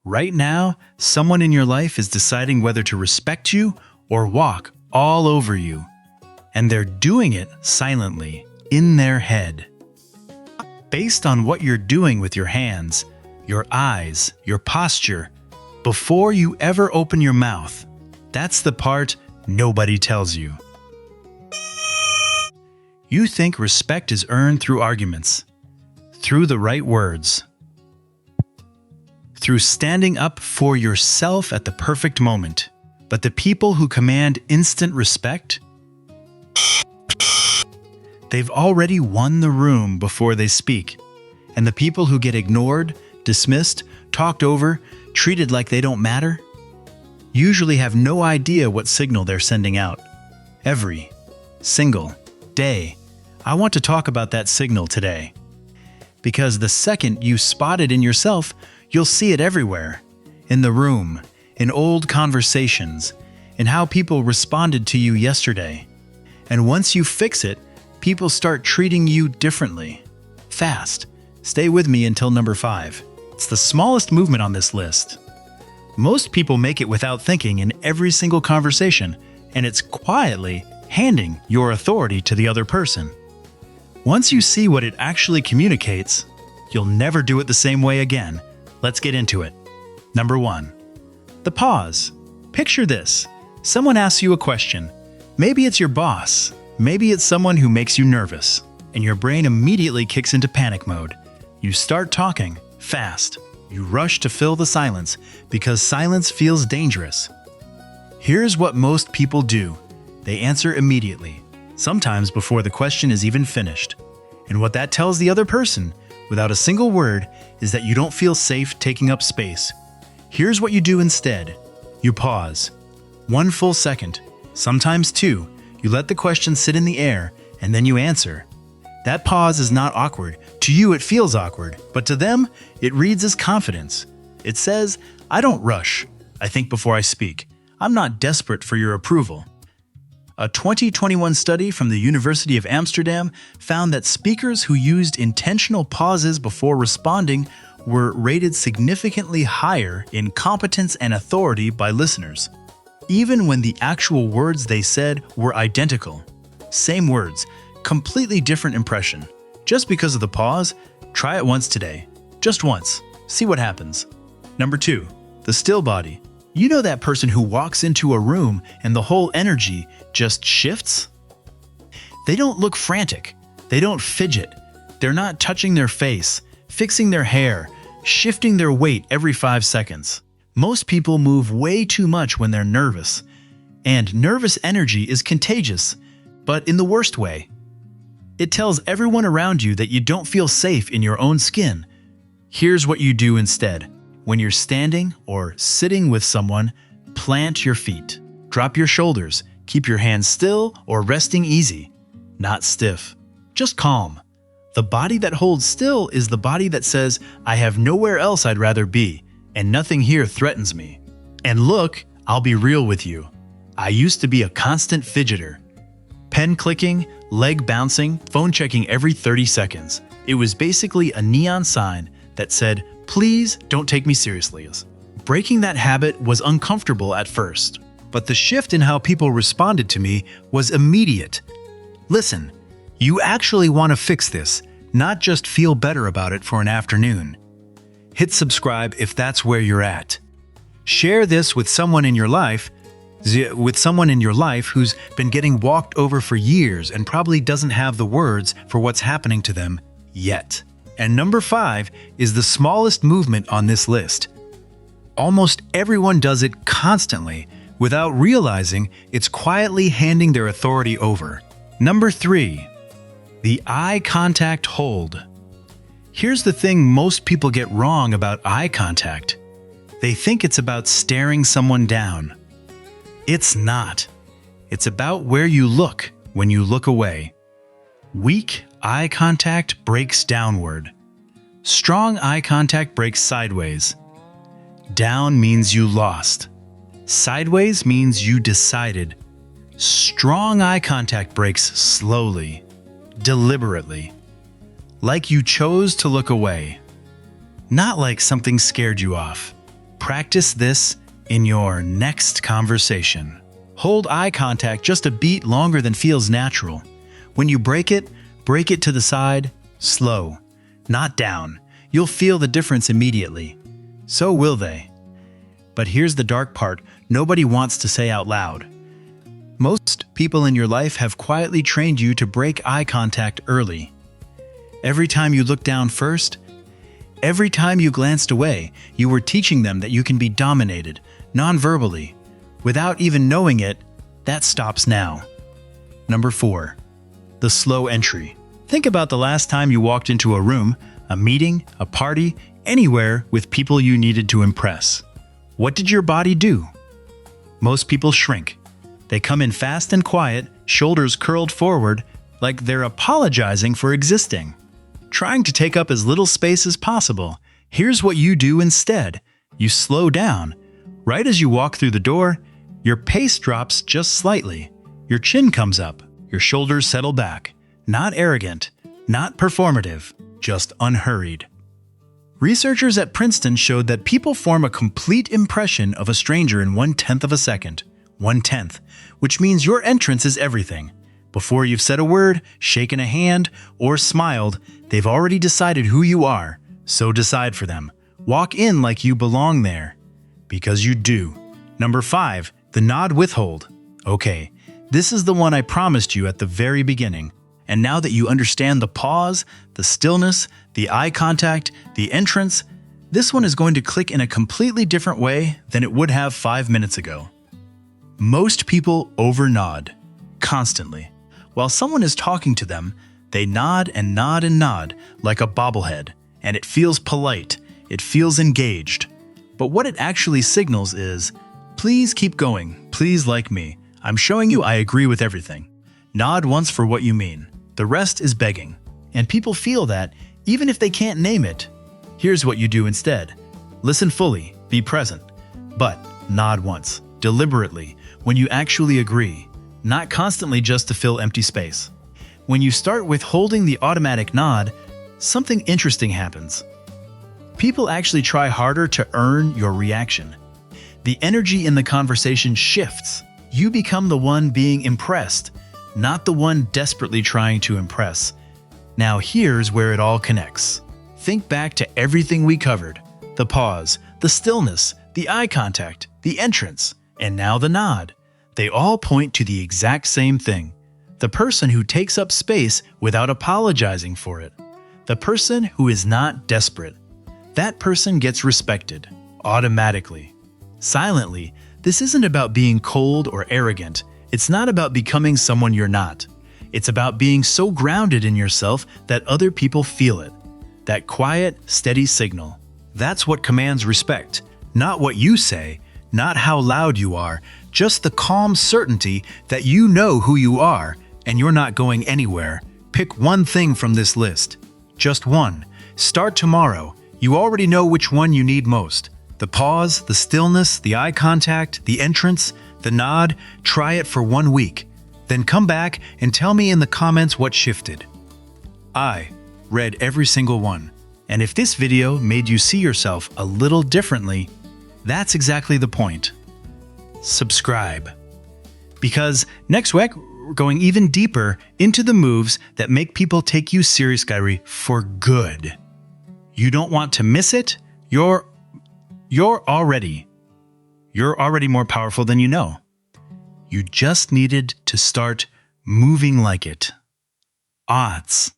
Right now, someone in your life is deciding whether to respect you or walk all over you. And they're doing it silently, in their head. Based on what you're doing with your hands, your eyes, your posture, before you ever open your mouth, that's the part nobody tells you. You think respect is earned through arguments, through the right words, through standing up for yourself at the perfect moment. But the people who command instant respect, they've already won the room before they speak. And the people who get ignored, dismissed, talked over, treated like they don't matter, usually have no idea what signal they're sending out. Every single day, I want to talk about that signal today. Because the second you spot it in yourself, you'll see it everywhere. In the room, in old conversations, in how people responded to you yesterday. And once you fix it, people start treating you differently. Fast. Stay with me until number 5. It's the smallest movement on this list. Most people make it without thinking in every single conversation, and it's quietly handing your authority to the other person. Once you see what it actually communicates, you'll never do it the same way again. Let's get into it. Number 1. The pause. Picture this. Someone asks you a question. Maybe it's your boss. Maybe it's someone who makes you nervous, and your brain immediately kicks into panic mode. You start talking fast. You rush to fill the silence because silence feels dangerous. Here's what most people do. They answer immediately, sometimes before the question is even finished. And what that tells the other person, without a single word, is that you don't feel safe taking up space. Here's what you do instead. You pause. 1 full second, sometimes 2. You let the question sit in the air, and then you answer. That pause is not awkward. To you, it feels awkward, but to them, it reads as confidence. It says, I don't rush. I think before I speak. I'm not desperate for your approval. A 2021 study from the University of Amsterdam found that speakers who used intentional pauses before responding were rated significantly higher in competence and authority by listeners, even when the actual words they said were identical. Same words, completely different impression. Just because of the pause, try it once today. Just once. See what happens. Number 2, the still body. You know that person who walks into a room and the whole energy just shifts? They don't look frantic. They don't fidget. They're not touching their face, fixing their hair, shifting their weight every 5 seconds. Most people move way too much when they're nervous. And nervous energy is contagious, but in the worst way. It tells everyone around you that you don't feel safe in your own skin. Here's what you do instead. When you're standing or sitting with someone, plant your feet. Drop your shoulders. Keep your hands still or resting easy. Not stiff. Just calm. The body that holds still is the body that says, I have nowhere else I'd rather be, and nothing here threatens me. And look, I'll be real with you. I used to be a constant fidgeter. Pen clicking, leg bouncing, phone checking every 30 seconds. It was basically a neon sign that said, please don't take me seriously. Breaking that habit was uncomfortable at first, but the shift in how people responded to me was immediate. Listen, you actually want to fix this, not just feel better about it for an afternoon. Hit subscribe if that's where you're at. Share this with someone in your life who's been getting walked over for years and probably doesn't have the words for what's happening to them yet. And number 5 is the smallest movement on this list. Almost everyone does it constantly without realizing it's quietly handing their authority over. Number 3, the eye contact hold. Here's the thing most people get wrong about eye contact. They think it's about staring someone down. It's not. It's about where you look when you look away. Weak eye contact breaks downward. Strong eye contact breaks sideways. Down means you lost. Sideways means you decided. Strong eye contact breaks slowly, deliberately, like you chose to look away. Not like something scared you off. Practice this in your next conversation. Hold eye contact just a beat longer than feels natural. When you break it to the side, slow, not down. You'll feel the difference immediately. So will they. But here's the dark part nobody wants to say out loud. Most people in your life have quietly trained you to break eye contact early. Every time you looked down first, every time you glanced away, you were teaching them that you can be dominated, non-verbally. Without even knowing it, that stops now. Number 4. The slow entry. Think about the last time you walked into a room, a meeting, a party, anywhere with people you needed to impress. What did your body do? Most people shrink. They come in fast and quiet, shoulders curled forward, like they're apologizing for existing. Trying to take up as little space as possible. Here's what you do instead. You slow down. Right as you walk through the door, your pace drops just slightly. Your chin comes up. Your shoulders settle back. Not arrogant, not performative, just unhurried. Researchers at Princeton showed that people form a complete impression of a stranger in 1/10 of a second. 1/10, which means your entrance is everything. Before you've said a word, shaken a hand, or smiled, they've already decided who you are. So decide for them. Walk in like you belong there. Because you do. Number 5, the nod withhold. Okay, this is the one I promised you at the very beginning. And now that you understand the pause, the stillness, the eye contact, the entrance, this one is going to click in a completely different way than it would have 5 minutes ago. Most people overnod, constantly. While someone is talking to them, they nod and nod and nod like a bobblehead, and it feels polite, it feels engaged. But what it actually signals is, please keep going, please like me, I'm showing you I agree with everything. Nod once for what you mean. The rest is begging. And people feel that, even if they can't name it. Here's what you do instead. Listen fully, be present, but nod once, deliberately, when you actually agree, not constantly just to fill empty space. When you start withholding the automatic nod, something interesting happens. People actually try harder to earn your reaction. The energy in the conversation shifts. You become the one being impressed, not the one desperately trying to impress. Now here's where it all connects. Think back to everything we covered. The pause, the stillness, the eye contact, the entrance, and now the nod. They all point to the exact same thing. The person who takes up space without apologizing for it. The person who is not desperate. That person gets respected, automatically. Silently, this isn't about being cold or arrogant. It's not about becoming someone you're not. It's about being so grounded in yourself that other people feel it. That quiet, steady signal. That's what commands respect. Not what you say, not how loud you are, just the calm certainty that you know who you are and you're not going anywhere. Pick one thing from this list. Just one. Start tomorrow. You already know which one you need most. The pause, the stillness, the eye contact, the entrance, the nod. Try it for 1 week. Then come back and tell me in the comments what shifted. I read every single one. And if this video made you see yourself a little differently, that's exactly the point. Subscribe. Because next week, we're going even deeper into the moves that make people take you serious, Kyrie, for good. You don't want to miss it. You're already more powerful than you know. You just needed to start moving like it. Odds.